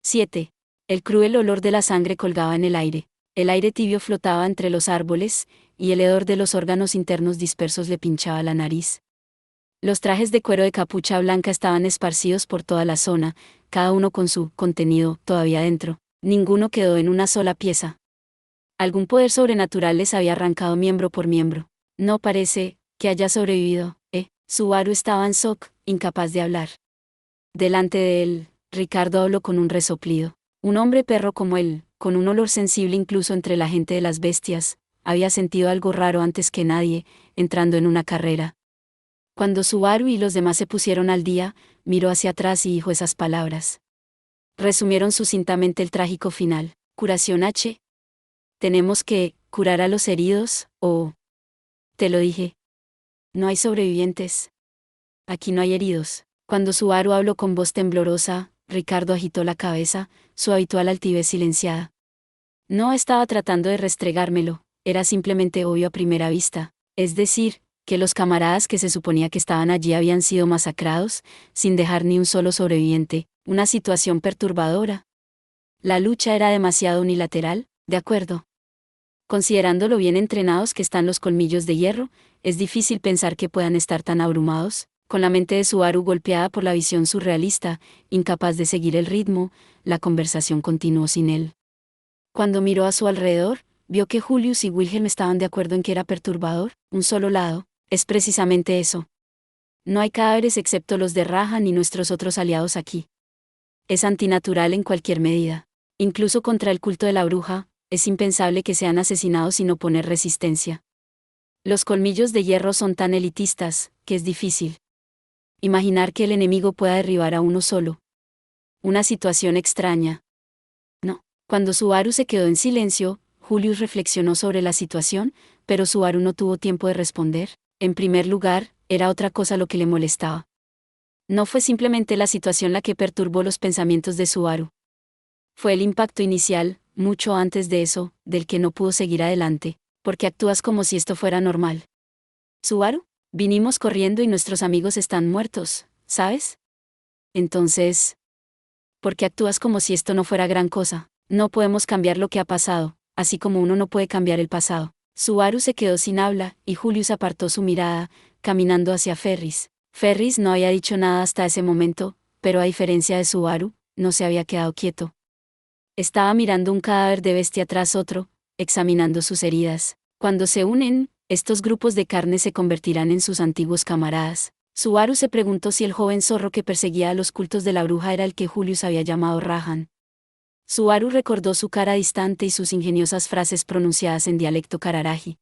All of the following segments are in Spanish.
7. El cruel olor de la sangre colgaba en el aire. El aire tibio flotaba entre los árboles, y el hedor de los órganos internos dispersos le pinchaba la nariz. Los trajes de cuero de capucha blanca estaban esparcidos por toda la zona, cada uno con su contenido todavía dentro. Ninguno quedó en una sola pieza. Algún poder sobrenatural les había arrancado miembro por miembro. No parece que haya sobrevivido, Subaru estaba en shock, incapaz de hablar. Delante de él, Ricardo habló con un resoplido. Un hombre perro como él, con un olor sensible incluso entre la gente de las bestias, había sentido algo raro antes que nadie, entrando en una carrera. Cuando Subaru y los demás se pusieron al día, miró hacia atrás y dijo esas palabras. Resumieron sucintamente el trágico final. Curación H. Tenemos que curar a los heridos, o... Te lo dije. No hay sobrevivientes. Aquí no hay heridos. Cuando Subaru habló con voz temblorosa, Ricardo agitó la cabeza, su habitual altivez silenciada. No estaba tratando de restregármelo, era simplemente obvio a primera vista. Es decir, que los camaradas que se suponía que estaban allí habían sido masacrados, sin dejar ni un solo sobreviviente, una situación perturbadora. La lucha era demasiado unilateral, de acuerdo. Considerando lo bien entrenados que están los colmillos de hierro, es difícil pensar que puedan estar tan abrumados. Con la mente de Subaru golpeada por la visión surrealista, incapaz de seguir el ritmo, la conversación continuó sin él. Cuando miró a su alrededor, vio que Julius y Wilhelm estaban de acuerdo en que era perturbador. Un solo lado, es precisamente eso. No hay cadáveres excepto los de Rahan y nuestros otros aliados aquí. Es antinatural en cualquier medida. Incluso contra el culto de la bruja, es impensable que sean asesinados sin oponer resistencia. Los colmillos de hierro son tan elitistas, que es difícil imaginar que el enemigo pueda derribar a uno solo. Una situación extraña. No. Cuando Subaru se quedó en silencio, Julius reflexionó sobre la situación, pero Subaru no tuvo tiempo de responder. En primer lugar, era otra cosa lo que le molestaba. No fue simplemente la situación la que perturbó los pensamientos de Subaru. Fue el impacto inicial, mucho antes de eso, del que no pudo seguir adelante, porque actúas como si esto fuera normal. Subaru, vinimos corriendo y nuestros amigos están muertos, ¿sabes? Entonces, ¿por qué actúas como si esto no fuera gran cosa? No podemos cambiar lo que ha pasado, así como uno no puede cambiar el pasado. Subaru se quedó sin habla, y Julius apartó su mirada, caminando hacia Ferris. Ferris no había dicho nada hasta ese momento, pero a diferencia de Subaru, no se había quedado quieto. Estaba mirando un cadáver de bestia tras otro, examinando sus heridas. Cuando se unen, estos grupos de carne se convertirán en sus antiguos camaradas. Subaru se preguntó si el joven zorro que perseguía a los cultos de la bruja era el que Julius había llamado Rahan. Subaru recordó su cara distante y sus ingeniosas frases pronunciadas en dialecto cararaji.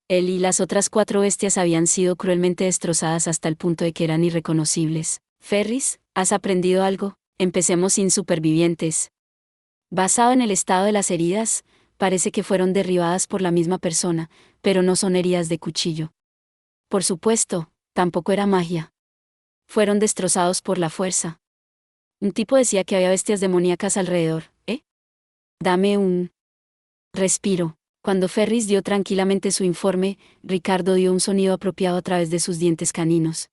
Él y las otras 4 bestias habían sido cruelmente destrozadas hasta el punto de que eran irreconocibles. Ferris, ¿has aprendido algo? Empecemos sin supervivientes. Basado en el estado de las heridas, parece que fueron derribadas por la misma persona, pero no son heridas de cuchillo. Por supuesto, tampoco era magia. Fueron destrozados por la fuerza. Un tipo decía que había bestias demoníacas alrededor, Dame un respiro. Cuando Ferris dio tranquilamente su informe, Ricardo dio un sonido apropiado a través de sus dientes caninos.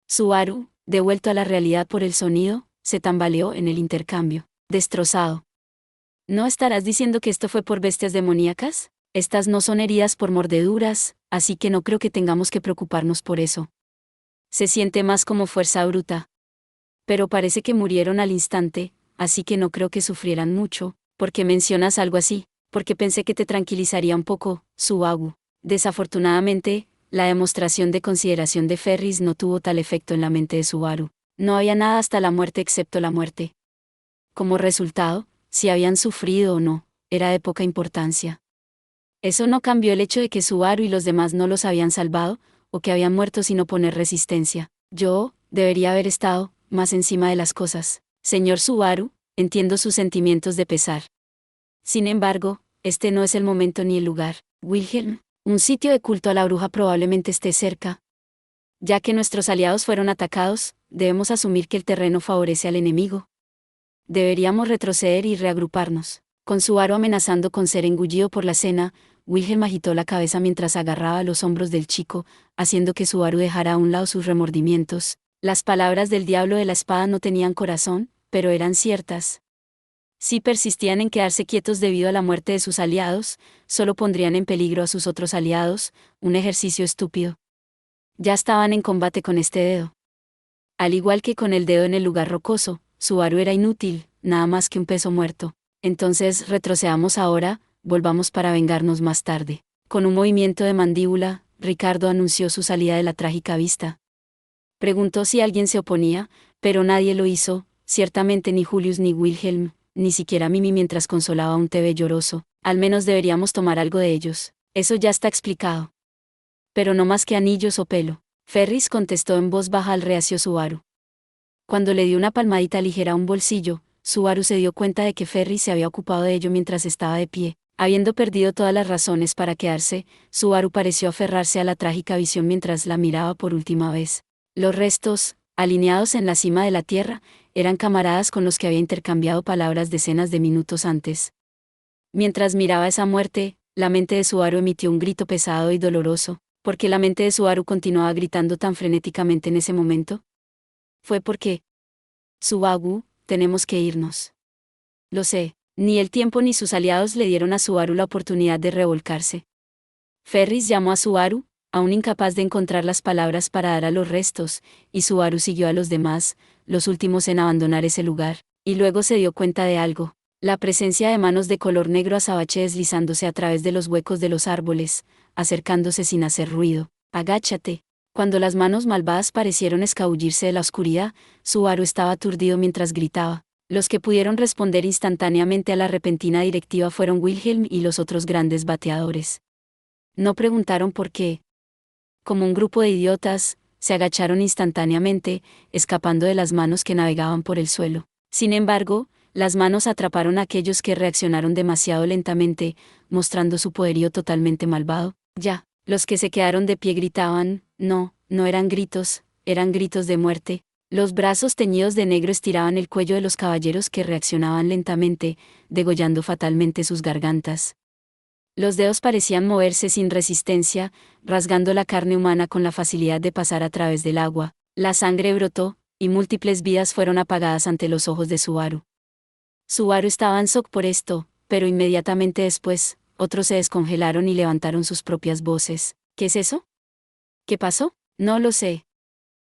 Subaru, devuelto a la realidad por el sonido, se tambaleó en el intercambio. Destrozado. ¿No estarás diciendo que esto fue por bestias demoníacas? Estas no son heridas por mordeduras, así que no creo que tengamos que preocuparnos por eso. Se siente más como fuerza bruta. Pero parece que murieron al instante, así que no creo que sufrieran mucho. ¿Por qué mencionas algo así? Porque pensé que te tranquilizaría un poco, Subaru. Desafortunadamente, la demostración de consideración de Ferris no tuvo tal efecto en la mente de Subaru. No había nada hasta la muerte excepto la muerte. Como resultado, si habían sufrido o no, era de poca importancia. Eso no cambió el hecho de que Subaru y los demás no los habían salvado, o que habían muerto sin oponer resistencia. Yo, debería haber estado, más encima de las cosas. Señor Subaru, entiendo sus sentimientos de pesar. Sin embargo, este no es el momento ni el lugar. Wilhelm, un sitio de culto a la bruja probablemente esté cerca. Ya que nuestros aliados fueron atacados, debemos asumir que el terreno favorece al enemigo. Deberíamos retroceder y reagruparnos. Con Subaru amenazando con ser engullido por la cena, Wilhelm agitó la cabeza mientras agarraba los hombros del chico, haciendo que Subaru dejara a un lado sus remordimientos. Las palabras del diablo de la espada no tenían corazón, pero eran ciertas. Si persistían en quedarse quietos debido a la muerte de sus aliados, solo pondrían en peligro a sus otros aliados, un ejercicio estúpido. Ya estaban en combate con este dedo. Al igual que con el dedo en el lugar rocoso, Subaru era inútil, nada más que un peso muerto. Entonces retrocedamos ahora, volvamos para vengarnos más tarde. Con un movimiento de mandíbula, Ricardo anunció su salida de la trágica vista. Preguntó si alguien se oponía, pero nadie lo hizo, ciertamente ni Julius ni Wilhelm, ni siquiera Mimi mientras consolaba a un Tebe lloroso. Al menos deberíamos tomar algo de ellos. Eso ya está explicado. Pero no más que anillos o pelo. Ferris contestó en voz baja al reacio Subaru. Cuando le dio una palmadita ligera a un bolsillo, Subaru se dio cuenta de que Ferris se había ocupado de ello mientras estaba de pie. Habiendo perdido todas las razones para quedarse, Subaru pareció aferrarse a la trágica visión mientras la miraba por última vez. Los restos, alineados en la cima de la tierra, eran camaradas con los que había intercambiado palabras decenas de minutos antes. Mientras miraba esa muerte, la mente de Subaru emitió un grito pesado y doloroso. ¿Por qué la mente de Subaru continuaba gritando tan frenéticamente en ese momento? Fue porque... Subaru, tenemos que irnos. Lo sé, ni el tiempo ni sus aliados le dieron a Subaru la oportunidad de revolcarse. Ferris llamó a Subaru, aún incapaz de encontrar las palabras para dar a los restos, y Subaru siguió a los demás, los últimos en abandonar ese lugar, y luego se dio cuenta de algo. La presencia de manos de color negro azabache deslizándose a través de los huecos de los árboles, acercándose sin hacer ruido. Agáchate. Cuando las manos malvadas parecieron escabullirse de la oscuridad, Subaru estaba aturdido mientras gritaba. Los que pudieron responder instantáneamente a la repentina directiva fueron Wilhelm y los otros grandes bateadores. No preguntaron por qué. Como un grupo de idiotas, se agacharon instantáneamente, escapando de las manos que navegaban por el suelo. Sin embargo, las manos atraparon a aquellos que reaccionaron demasiado lentamente, mostrando su poderío totalmente malvado. Ya, los que se quedaron de pie gritaban, no eran gritos de muerte. Los brazos teñidos de negro estiraban el cuello de los caballeros que reaccionaban lentamente, degollando fatalmente sus gargantas. Los dedos parecían moverse sin resistencia, rasgando la carne humana con la facilidad de pasar a través del agua. La sangre brotó, y múltiples vidas fueron apagadas ante los ojos de Subaru. Subaru estaba en shock por esto, pero inmediatamente después, otros se descongelaron y levantaron sus propias voces. ¿Qué es eso? ¿Qué pasó? No lo sé.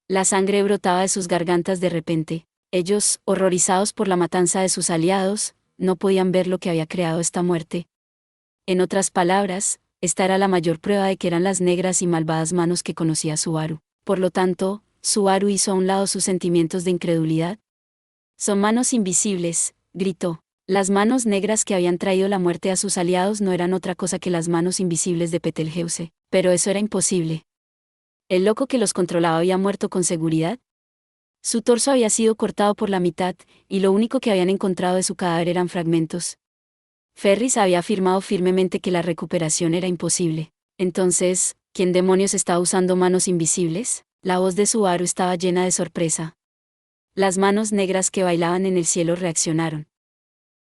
La sangre brotaba de sus gargantas de repente. Ellos, horrorizados por la matanza de sus aliados, no podían ver lo que había creado esta muerte. En otras palabras, esta era la mayor prueba de que eran las negras y malvadas manos que conocía Subaru. Por lo tanto, Subaru hizo a un lado sus sentimientos de incredulidad. Son manos invisibles, gritó. Las manos negras que habían traído la muerte a sus aliados no eran otra cosa que las manos invisibles de Betelgeuse, pero eso era imposible. ¿El loco que los controlaba había muerto con seguridad? Su torso había sido cortado por la mitad, y lo único que habían encontrado de su cadáver eran fragmentos. Ferris había afirmado firmemente que la recuperación era imposible. Entonces, ¿quién demonios estaba usando manos invisibles? La voz de Subaru estaba llena de sorpresa. Las manos negras que bailaban en el cielo reaccionaron.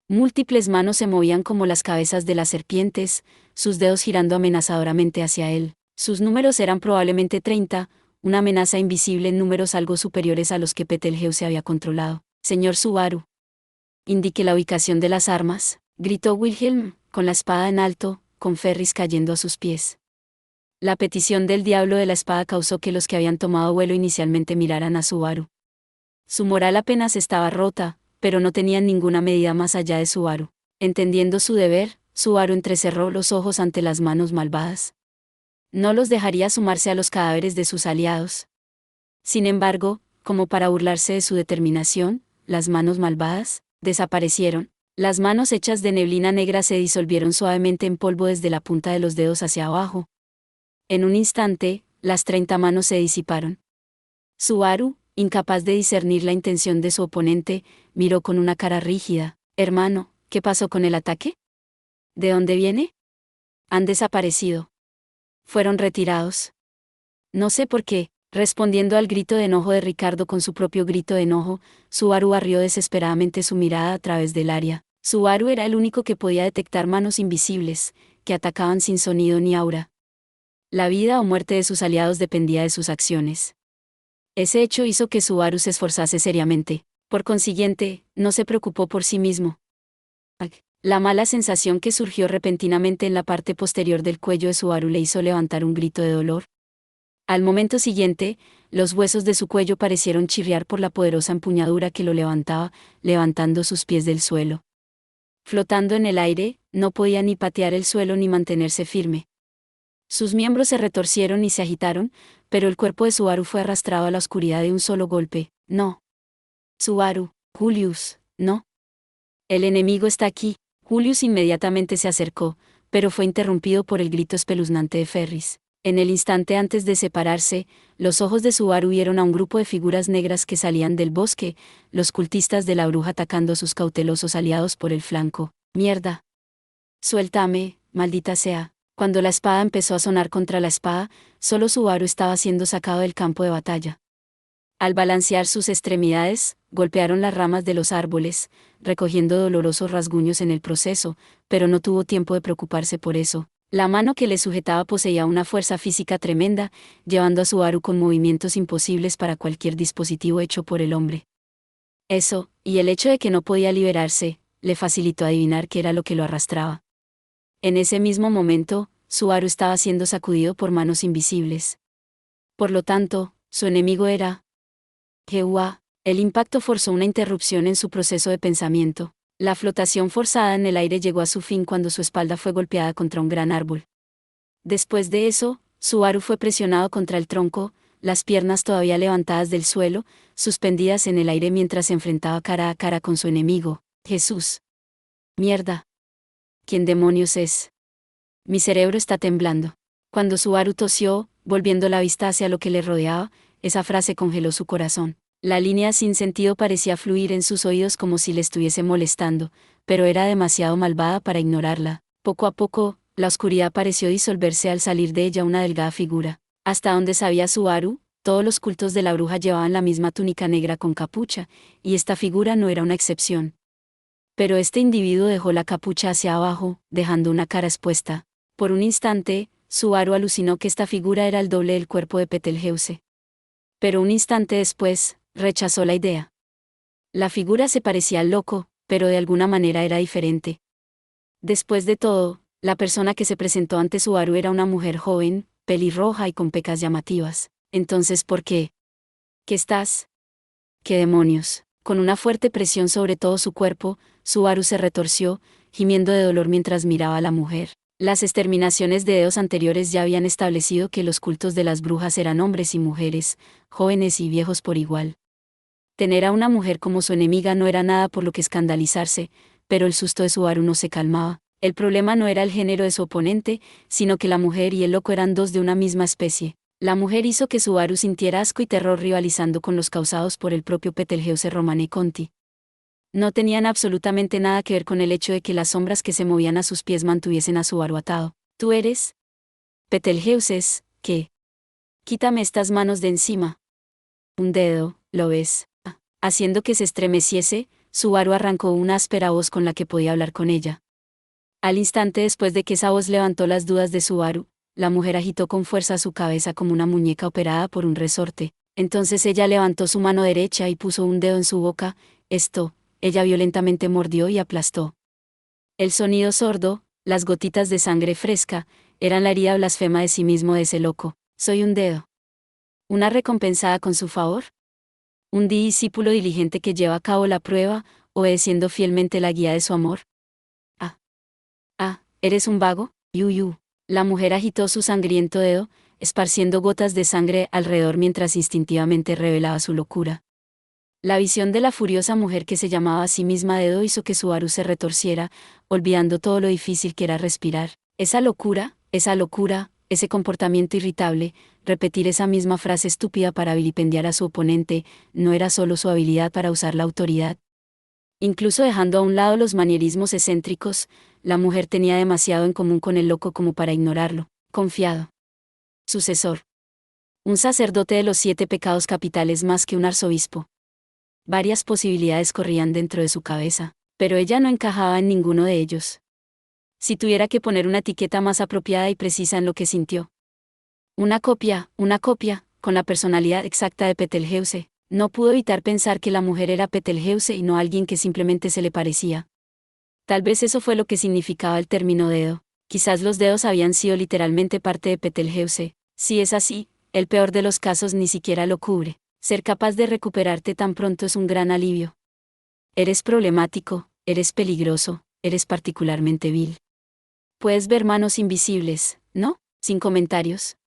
Múltiples manos se movían como las cabezas de las serpientes, sus dedos girando amenazadoramente hacia él. Sus números eran probablemente 30, una amenaza invisible en números algo superiores a los que Betelgeuse había controlado. Señor Subaru. Indique la ubicación de las armas, gritó Wilhelm, con la espada en alto, con Ferris cayendo a sus pies. La petición del diablo de la espada causó que los que habían tomado vuelo inicialmente miraran a Subaru. Su moral apenas estaba rota, pero no tenían ninguna medida más allá de Subaru. Entendiendo su deber, Subaru entrecerró los ojos ante las manos malvadas. No los dejaría sumarse a los cadáveres de sus aliados. Sin embargo, como para burlarse de su determinación, las manos malvadas desaparecieron. Las manos hechas de neblina negra se disolvieron suavemente en polvo desde la punta de los dedos hacia abajo. En un instante, las 30 manos se disiparon. Subaru, incapaz de discernir la intención de su oponente, miró con una cara rígida. Hermano, ¿qué pasó con el ataque? ¿De dónde viene? Han desaparecido. Fueron retirados. No sé por qué. Respondiendo al grito de enojo de Ricardo con su propio grito de enojo, Subaru barrió desesperadamente su mirada a través del área. Subaru era el único que podía detectar manos invisibles, que atacaban sin sonido ni aura. La vida o muerte de sus aliados dependía de sus acciones. Ese hecho hizo que Subaru se esforzase seriamente. Por consiguiente, no se preocupó por sí mismo. La mala sensación que surgió repentinamente en la parte posterior del cuello de Subaru le hizo levantar un grito de dolor. Al momento siguiente, los huesos de su cuello parecieron chirriar por la poderosa empuñadura que lo levantaba, levantando sus pies del suelo. Flotando en el aire, no podía ni patear el suelo ni mantenerse firme. Sus miembros se retorcieron y se agitaron, pero el cuerpo de Subaru fue arrastrado a la oscuridad de un solo golpe. No. Subaru, Julius, no. El enemigo está aquí. Julius inmediatamente se acercó, pero fue interrumpido por el grito espeluznante de Ferris. En el instante antes de separarse, los ojos de Subaru vieron a un grupo de figuras negras que salían del bosque, los cultistas de la bruja atacando a sus cautelosos aliados por el flanco. ¡Mierda! Suéltame, maldita sea. Cuando la espada empezó a sonar contra la espada, solo Subaru estaba siendo sacado del campo de batalla. Al balancear sus extremidades, golpearon las ramas de los árboles, recogiendo dolorosos rasguños en el proceso, pero no tuvo tiempo de preocuparse por eso. La mano que le sujetaba poseía una fuerza física tremenda, llevando a Subaru con movimientos imposibles para cualquier dispositivo hecho por el hombre. Eso, y el hecho de que no podía liberarse, le facilitó adivinar qué era lo que lo arrastraba. En ese mismo momento, Subaru estaba siendo sacudido por manos invisibles. Por lo tanto, su enemigo era Jehová. El impacto forzó una interrupción en su proceso de pensamiento. La flotación forzada en el aire llegó a su fin cuando su espalda fue golpeada contra un gran árbol. Después de eso, Subaru fue presionado contra el tronco, las piernas todavía levantadas del suelo, suspendidas en el aire mientras se enfrentaba cara a cara con su enemigo, Jesús. Mierda. ¿Quién demonios es? Mi cerebro está temblando. Cuando Subaru tosió, volviendo la vista hacia lo que le rodeaba, esa frase congeló su corazón. La línea sin sentido parecía fluir en sus oídos como si le estuviese molestando, pero era demasiado malvada para ignorarla. Poco a poco, la oscuridad pareció disolverse al salir de ella una delgada figura. Hasta donde sabía Subaru, todos los cultos de la bruja llevaban la misma túnica negra con capucha, y esta figura no era una excepción. Pero este individuo dejó la capucha hacia abajo, dejando una cara expuesta. Por un instante, Subaru alucinó que esta figura era el doble del cuerpo de Betelgeuse. Pero un instante después, rechazó la idea. La figura se parecía al loco, pero de alguna manera era diferente. Después de todo, la persona que se presentó ante Subaru era una mujer joven, pelirroja y con pecas llamativas. Entonces, ¿por qué? ¿Qué estás? ¿Qué demonios? Con una fuerte presión sobre todo su cuerpo, Subaru se retorció, gimiendo de dolor mientras miraba a la mujer. Las exterminaciones de dedos anteriores ya habían establecido que los cultos de las brujas eran hombres y mujeres, jóvenes y viejos por igual. Tener a una mujer como su enemiga no era nada por lo que escandalizarse, pero el susto de Subaru no se calmaba. El problema no era el género de su oponente, sino que la mujer y el loco eran dos de una misma especie. La mujer hizo que Subaru sintiera asco y terror rivalizando con los causados por el propio Betelgeuse Romane Conti. No tenían absolutamente nada que ver con el hecho de que las sombras que se movían a sus pies mantuviesen a Subaru atado. ¿Tú eres? Betelgeuse, ¿qué? Quítame estas manos de encima. Un dedo, ¿lo ves? Haciendo que se estremeciese, Subaru arrancó una áspera voz con la que podía hablar con ella. Al instante después de que esa voz levantó las dudas de Subaru, la mujer agitó con fuerza su cabeza como una muñeca operada por un resorte. Entonces ella levantó su mano derecha y puso un dedo en su boca. Ella violentamente mordió y aplastó. El sonido sordo, las gotitas de sangre fresca, eran la herida blasfema de sí mismo de ese loco. Soy un dedo. ¿Una recompensada con su favor? ¿Un discípulo diligente que lleva a cabo la prueba, obedeciendo fielmente la guía de su amor? ¿Eres un vago? Yuyu. La mujer agitó su sangriento dedo, esparciendo gotas de sangre alrededor mientras instintivamente revelaba su locura. La visión de la furiosa mujer que se llamaba a sí misma dedo hizo que Subaru se retorciera, olvidando todo lo difícil que era respirar. Esa locura, ese comportamiento irritable, repetir esa misma frase estúpida para vilipendiar a su oponente, no era solo su habilidad para usar la autoridad. Incluso dejando a un lado los manierismos excéntricos, la mujer tenía demasiado en común con el loco como para ignorarlo. Confiado. Sucesor. Un sacerdote de los 7 pecados capitales más que un arzobispo. Varias posibilidades corrían dentro de su cabeza, pero ella no encajaba en ninguno de ellos. Si tuviera que poner una etiqueta más apropiada y precisa en lo que sintió. Una copia, con la personalidad exacta de Betelgeuse. No pudo evitar pensar que la mujer era Betelgeuse y no alguien que simplemente se le parecía. Tal vez eso fue lo que significaba el término dedo. Quizás los dedos habían sido literalmente parte de Betelgeuse. Si es así, el peor de los casos ni siquiera lo cubre. Ser capaz de recuperarte tan pronto es un gran alivio. Eres problemático, eres peligroso, eres particularmente vil. Puedes ver manos invisibles, ¿no? Sin comentarios.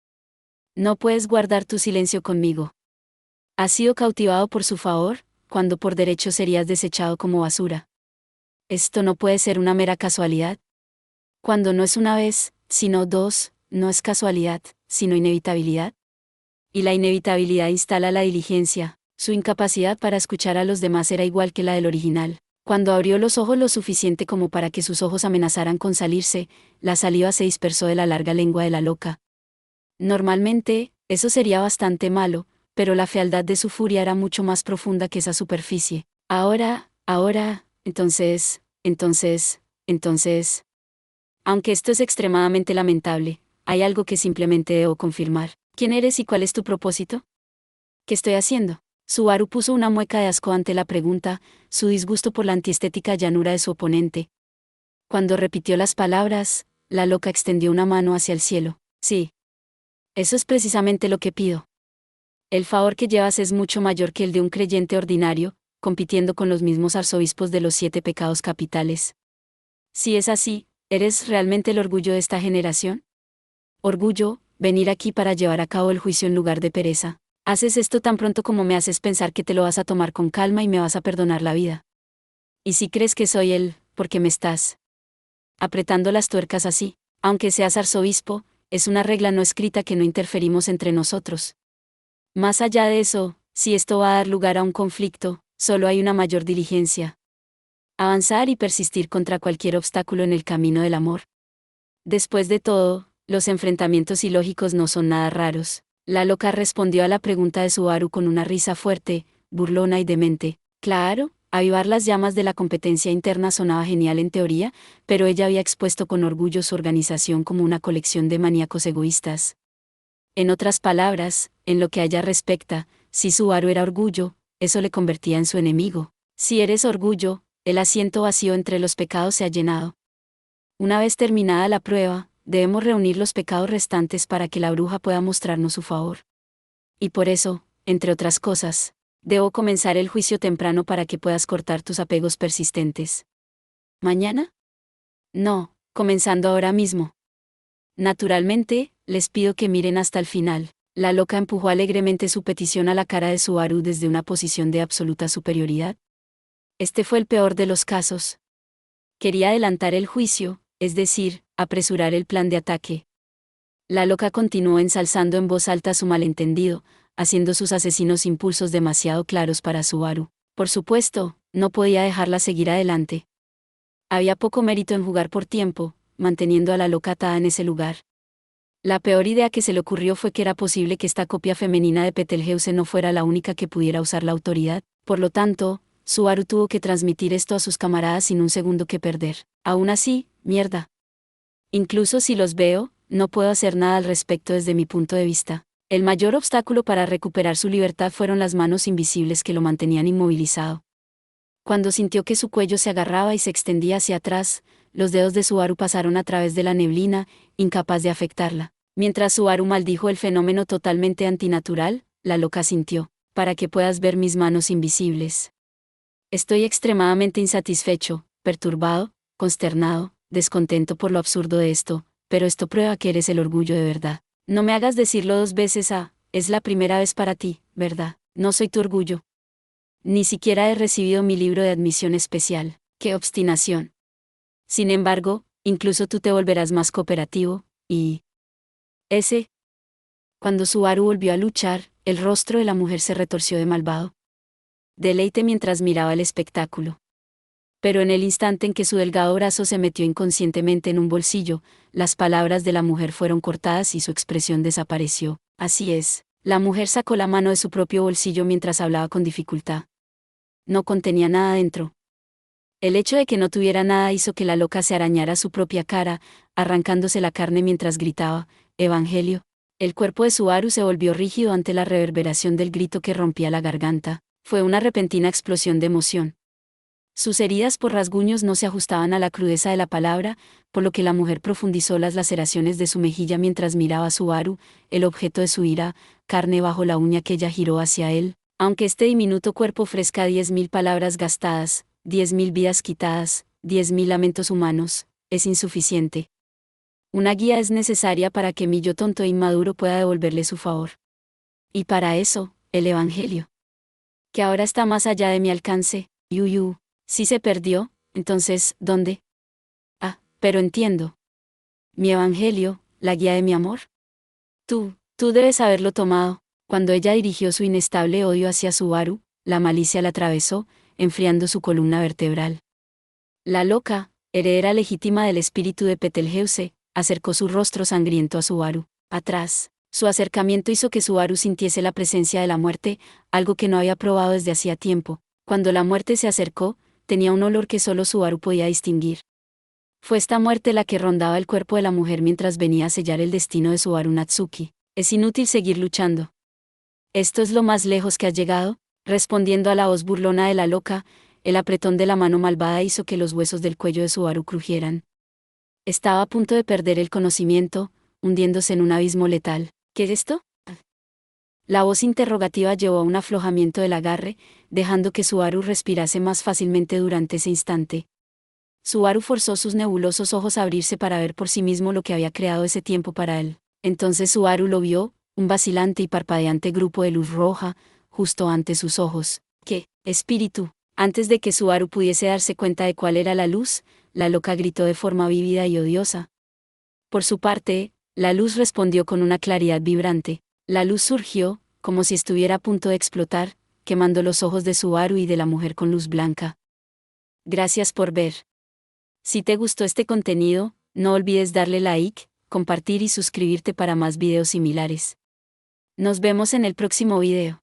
No puedes guardar tu silencio conmigo. Has sido cautivado por su favor, cuando por derecho serías desechado como basura. Esto no puede ser una mera casualidad. Cuando no es una vez, sino dos, no es casualidad, sino inevitabilidad. Y la inevitabilidad instala la diligencia. Su incapacidad para escuchar a los demás era igual que la del original. Cuando abrió los ojos lo suficiente como para que sus ojos amenazaran con salirse, la saliva se dispersó de la larga lengua de la loca. Normalmente, eso sería bastante malo, pero la fealdad de su furia era mucho más profunda que esa superficie. Ahora, entonces. Aunque esto es extremadamente lamentable, hay algo que simplemente debo confirmar. ¿Quién eres y cuál es tu propósito? ¿Qué estoy haciendo? Subaru puso una mueca de asco ante la pregunta, su disgusto por la antiestética llanura de su oponente. Cuando repitió las palabras, la loca extendió una mano hacia el cielo. Sí. Eso es precisamente lo que pido. El favor que llevas es mucho mayor que el de un creyente ordinario, compitiendo con los mismos arzobispos de los 7 pecados capitales. Si es así, ¿eres realmente el orgullo de esta generación? Orgullo, venir aquí para llevar a cabo el juicio en lugar de pereza. Haces esto tan pronto como me haces pensar que te lo vas a tomar con calma y me vas a perdonar la vida. Y si crees que soy él, ¿por qué me estás apretando las tuercas así? Aunque seas arzobispo, es una regla no escrita que no interferimos entre nosotros. Más allá de eso, si esto va a dar lugar a un conflicto, solo hay una mayor diligencia. Avanzar y persistir contra cualquier obstáculo en el camino del amor. Después de todo, los enfrentamientos ilógicos no son nada raros. La loca respondió a la pregunta de Subaru con una risa fuerte, burlona y demente. Claro, avivar las llamas de la competencia interna sonaba genial en teoría, pero ella había expuesto con orgullo su organización como una colección de maníacos egoístas. En otras palabras, en lo que a ella respecta, si Subaru era orgullo, eso le convertía en su enemigo. Si eres orgullo, el asiento vacío entre los pecados se ha llenado. Una vez terminada la prueba, debemos reunir los pecados restantes para que la bruja pueda mostrarnos su favor. Y por eso, entre otras cosas, debo comenzar el juicio temprano para que puedas cortar tus apegos persistentes. ¿Mañana? No, comenzando ahora mismo. Naturalmente, les pido que miren hasta el final. La loca empujó alegremente su petición a la cara de Subaru desde una posición de absoluta superioridad. Este fue el peor de los casos. Quería adelantar el juicio, es decir, apresurar el plan de ataque. La loca continuó ensalzando en voz alta su malentendido, haciendo sus asesinos impulsos demasiado claros para Subaru. Por supuesto, no podía dejarla seguir adelante. Había poco mérito en jugar por tiempo, manteniendo a la loca atada en ese lugar. La peor idea que se le ocurrió fue que era posible que esta copia femenina de Betelgeuse no fuera la única que pudiera usar la autoridad, por lo tanto, Subaru tuvo que transmitir esto a sus camaradas sin un segundo que perder. Aún así, mierda. Incluso si los veo, no puedo hacer nada al respecto desde mi punto de vista. El mayor obstáculo para recuperar su libertad fueron las manos invisibles que lo mantenían inmovilizado. Cuando sintió que su cuello se agarraba y se extendía hacia atrás, los dedos de Subaru pasaron a través de la neblina, incapaz de afectarla. Mientras Subaru maldijo el fenómeno totalmente antinatural, la loca sintió, para que puedas ver mis manos invisibles. Estoy extremadamente insatisfecho, perturbado, consternado, descontento por lo absurdo de esto, pero esto prueba que eres el orgullo de verdad. No me hagas decirlo 2 veces es la primera vez para ti, ¿verdad? No soy tu orgullo. Ni siquiera he recibido mi libro de admisión especial. ¡Qué obstinación! Sin embargo, incluso tú te volverás más cooperativo, y... Cuando Subaru volvió a luchar, el rostro de la mujer se retorció de malvado deleite mientras miraba el espectáculo. Pero en el instante en que su delgado brazo se metió inconscientemente en un bolsillo, las palabras de la mujer fueron cortadas y su expresión desapareció. Así es, la mujer sacó la mano de su propio bolsillo mientras hablaba con dificultad. No contenía nada dentro. El hecho de que no tuviera nada hizo que la loca se arañara su propia cara, arrancándose la carne mientras gritaba, «Evangelio». El cuerpo de Subaru se volvió rígido ante la reverberación del grito que rompía la garganta. Fue una repentina explosión de emoción. Sus heridas por rasguños no se ajustaban a la crudeza de la palabra, por lo que la mujer profundizó las laceraciones de su mejilla mientras miraba a Subaru, el objeto de su ira, carne bajo la uña que ella giró hacia él. Aunque este diminuto cuerpo ofrezca 10.000 palabras gastadas, 10.000 vidas quitadas, 10.000 lamentos humanos, es insuficiente. Una guía es necesaria para que mi yo tonto e inmaduro pueda devolverle su favor. Y para eso, el Evangelio. Que ahora está más allá de mi alcance, yuyu. Si se perdió, entonces, ¿dónde? Ah, pero entiendo. Mi Evangelio, la guía de mi amor. Tú debes haberlo tomado. Cuando ella dirigió su inestable odio hacia Subaru, la malicia la atravesó, enfriando su columna vertebral. La loca, heredera legítima del espíritu de Betelgeuse, acercó su rostro sangriento a Subaru. Atrás, su acercamiento hizo que Subaru sintiese la presencia de la muerte, algo que no había probado desde hacía tiempo. Cuando la muerte se acercó, tenía un olor que solo Subaru podía distinguir. Fue esta muerte la que rondaba el cuerpo de la mujer mientras venía a sellar el destino de Subaru Natsuki. Es inútil seguir luchando. ¿Esto es lo más lejos que has llegado? Respondiendo a la voz burlona de la loca, el apretón de la mano malvada hizo que los huesos del cuello de Subaru crujieran. Estaba a punto de perder el conocimiento, hundiéndose en un abismo letal. ¿Qué es esto? La voz interrogativa llevó a un aflojamiento del agarre, dejando que Subaru respirase más fácilmente durante ese instante. Subaru forzó sus nebulosos ojos a abrirse para ver por sí mismo lo que había creado ese tiempo para él. Entonces Subaru lo vio, un vacilante y parpadeante grupo de luz roja, justo ante sus ojos. ¿Qué, espíritu? Antes de que Subaru pudiese darse cuenta de cuál era la luz, la loca gritó de forma vívida y odiosa. Por su parte, la luz respondió con una claridad vibrante. La luz surgió, como si estuviera a punto de explotar, quemando los ojos de Subaru y de la mujer con luz blanca. Gracias por ver. Si te gustó este contenido, no olvides darle like, compartir y suscribirte para más videos similares. Nos vemos en el próximo video.